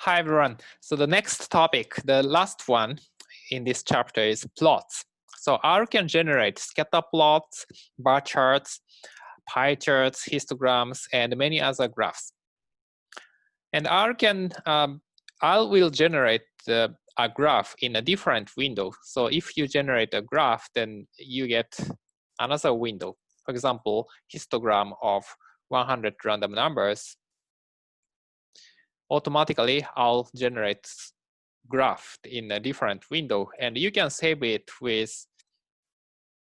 Hi everyone. So the next topic, the last one in this chapter is plots. So R can generate scatter plots, bar charts, pie charts, histograms, and many other graphs. And R will generate a graph in a different window. So if you generate a graph, then you get another window. For example, histogram of 100 random numbers. Automatically, I'll generate graph in a different window, and you can save it with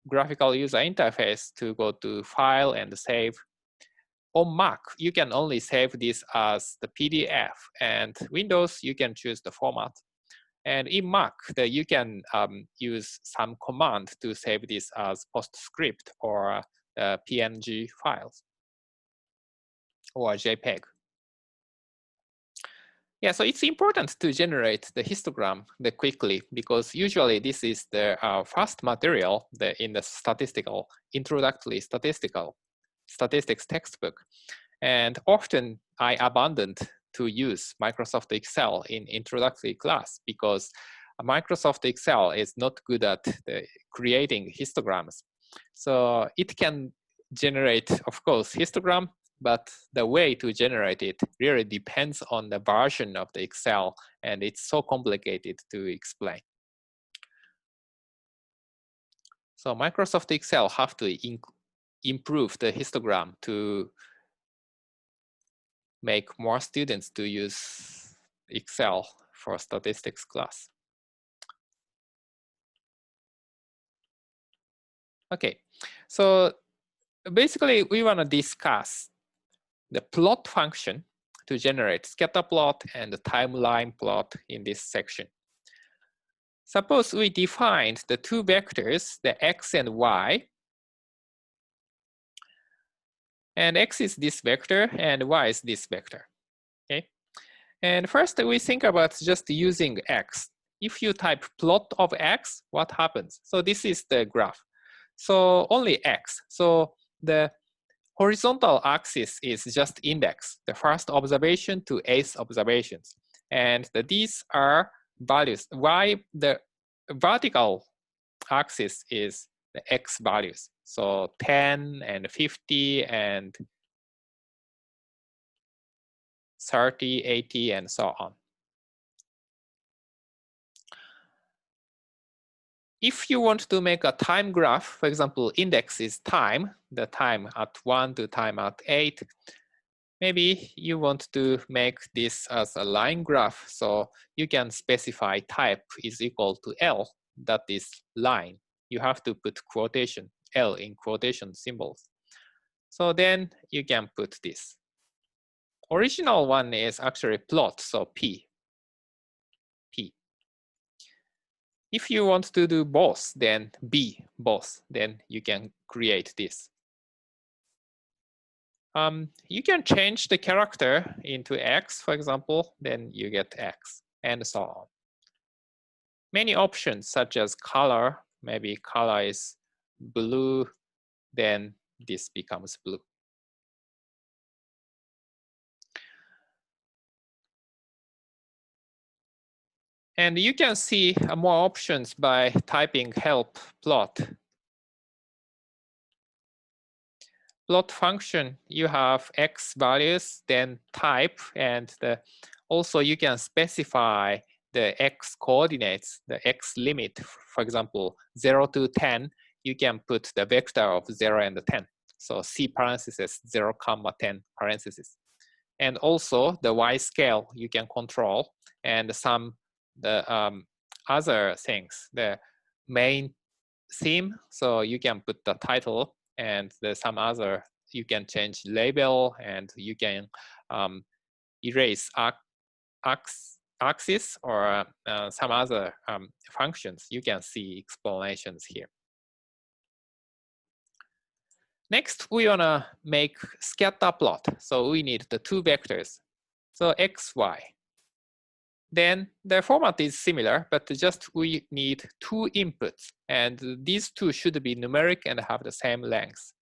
graphical user interface to go to File and Save. On Mac, you can only save this as the PDF, and Windows, you can choose the format. And in Mac, you can use some command to save this as PostScript or PNG files or JPEG. Yeah, so it's important to generate the histogram quickly because usually this is the first material in the introductory statistics textbook. And often I abandoned to use Microsoft Excel in introductory class because Microsoft Excel is not good at creating histograms. So it can generate, of course, histogram, but the way to generate it really depends on the version of the Excel, and it's so complicated to explain. So Microsoft Excel have to improve the histogram to make more students to use Excel for statistics class. Okay, so basically we want to discuss the plot function to generate scatter plot and the timeline plot in this section. Suppose we defined the two vectors, the x and y, and x is this vector and y is this vector, okay? And first we think about just using x. If you type plot of x, what happens? So this is the graph. So only x. So the horizontal axis is just index, the first observation to 8th observations. And these are values. Y, the vertical axis is the x values. So 10 and 50 and 30, 80, and so on. If you want to make a time graph, for example, index is time, the time at 1 to time at 8, maybe you want to make this as a line graph, so you can specify type is equal to L, that is line. You have to put quotation, L in quotation symbols. So then you can put this. Original one is actually plot, so P. If you want to do both, then B, both, then you can create this. You can change the character into X, for example, then you get X, and so on. Many options such as color, maybe color is blue, then this becomes blue. And you can see more options by typing help plot. Plot function, you have x values, then type, and also you can specify the x coordinates, the x limit. For example, 0 to 10, you can put the vector of 0 and 10. So C parentheses 0, 10 parentheses. And also the y scale you can control, and some other things, the main theme, so you can put the title, and there's some other, you can change label, and you can erase axis or some other functions. You can see explanations here. Next, we wanna make scatter plot. So we need the two vectors, so x, y. Then the format is similar, but just we need two inputs, and these two should be numeric and have the same length.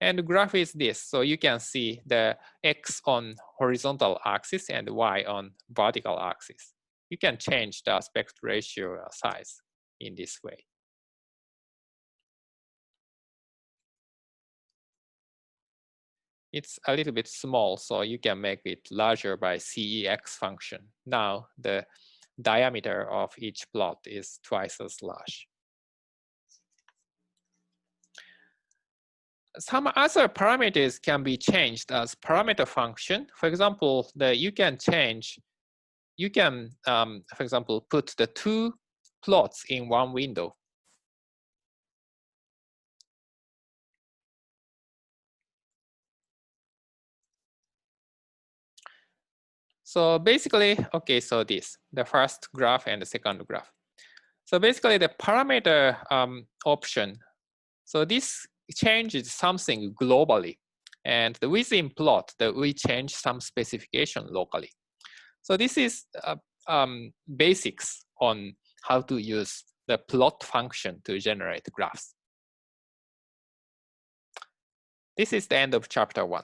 And the graph is this. So you can see the X on horizontal axis and Y on vertical axis. You can change the aspect ratio size in this way. It's a little bit small, so you can make it larger by CEX function. Now the diameter of each plot is twice as large. Some other parameters can be changed as parameter function. For example, you can, for example, put the two plots in one window. So basically, okay, so the first graph and the second graph. So basically the parameter option, so this changes something globally. And within plot, we change some specification locally. So this is basics on how to use the plot function to generate graphs. This is the end of chapter 1.